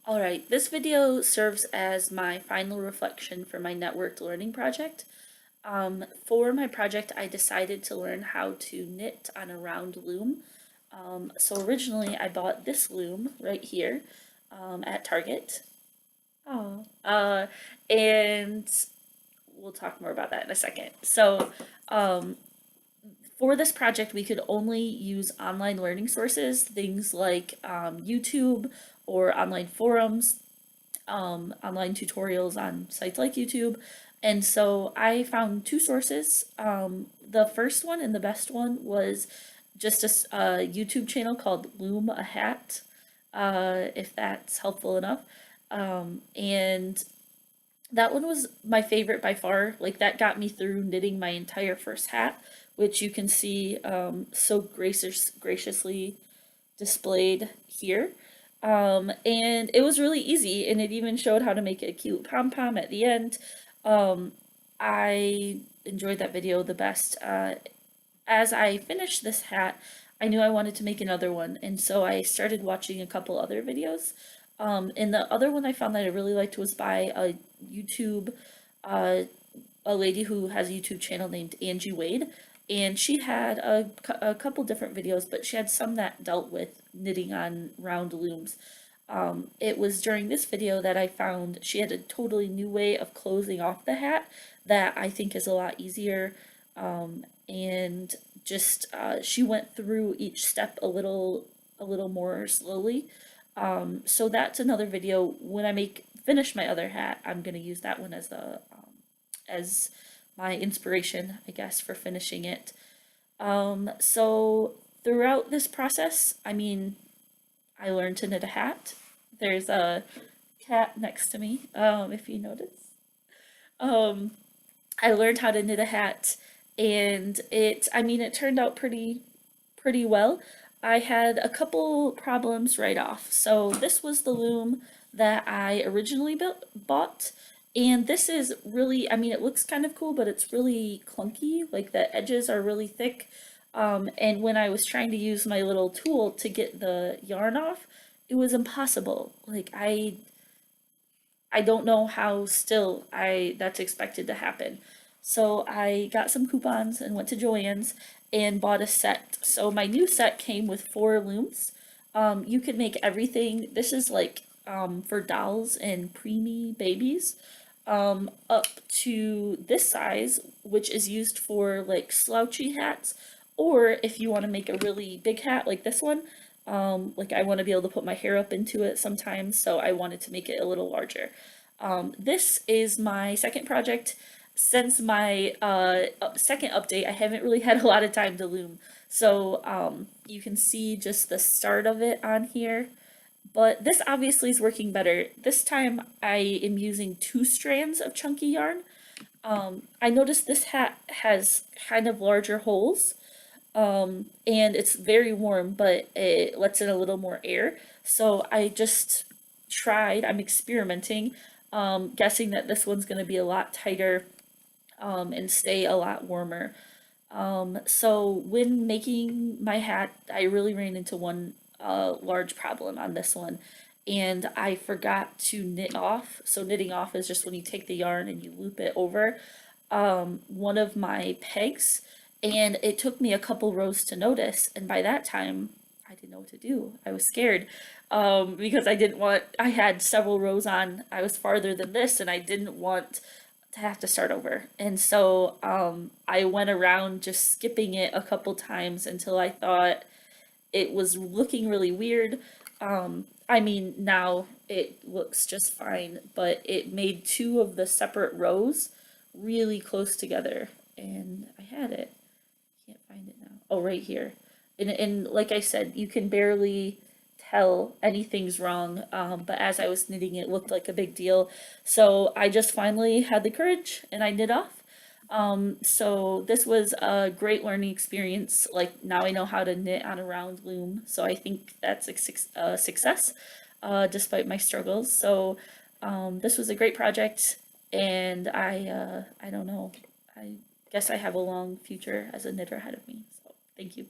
Alright, this video serves as my final reflection for my networked learning project. For my project, I decided to learn how to knit on a round loom. So originally I bought this loom right here at Target. Oh. And we'll talk more about that in a second. So um, for this project, we could only use online learning sources, things like YouTube or online forums, online tutorials on sites like YouTube. And so I found two sources. The first one and the best one was just a YouTube channel called Loom a Hat, if that's helpful enough. And that one was my favorite by far. Like that got me through knitting my entire first hat, which you can see so graciously displayed here. And it was really easy, and it even showed how to make a cute pom-pom at the end. Um, I enjoyed that video the best. As I finished this hat, I knew I wanted to make another one, and so I started watching a couple other videos. And the other one I found that I really liked was by a YouTube, uh, a lady who has a YouTube channel named Angie Wade, and she had a couple different videos, but she had some that dealt with knitting on round looms. It was during this video that I found she had a totally new way of closing off the hat that I think is a lot easier. And just she went through each step a little more slowly. So that's another video. When I finish my other hat, I'm gonna use that one as my inspiration, I guess, for finishing it. So throughout this process, I mean, I learned to knit a hat. There's a cat next to me, if you notice. Um, I learned how to knit a hat, and I mean, it turned out pretty well. I had a couple problems right off. So this was the loom that I originally bought, and this is really, I mean, it looks kind of cool, but it's really clunky. Like the edges are really thick. And when I was trying to use my little tool to get the yarn off, it was impossible. Like I don't know how still I that's expected to happen. So I got some coupons and went to Joann's and bought a set. So my new set came with four looms. You could make everything. This is like for dolls and preemie babies, up to this size, which is used for like slouchy hats, or if you want to make a really big hat like this one. Like I want to be able to put my hair up into it sometimes, so I wanted to make it a little larger. This is my second project. Since my second update, I haven't really had a lot of time to loom. So you can see just the start of it on here. But this obviously is working better. This time I am using two strands of chunky yarn. I noticed this hat has kind of larger holes, and it's very warm, but it lets in a little more air. So I just I'm experimenting, guessing that this one's going to be a lot tighter, and stay a lot warmer. So when making my hat, I really ran into one large problem on this one, and I forgot to knit off. So knitting off is just when you take the yarn and you loop it over one of my pegs, and it took me a couple rows to notice. And by that time, I didn't know what to do. I was scared because I had several rows on. I was farther than this, and I didn't want to have to start over. And so I went around just skipping it a couple times until I thought it was looking really weird. I mean, now it looks just fine, but it made two of the separate rows really close together, and I had it. Can't find it now. Oh, right here. And like I said, you can barely tell anything's wrong. But as I was knitting, it looked like a big deal. So I just finally had the courage and I knit off. So this was a great learning experience. Like now I know how to knit on a round loom. So I think that's a success, despite my struggles. So this was a great project, and I don't know. I guess I have a long future as a knitter ahead of me. So thank you.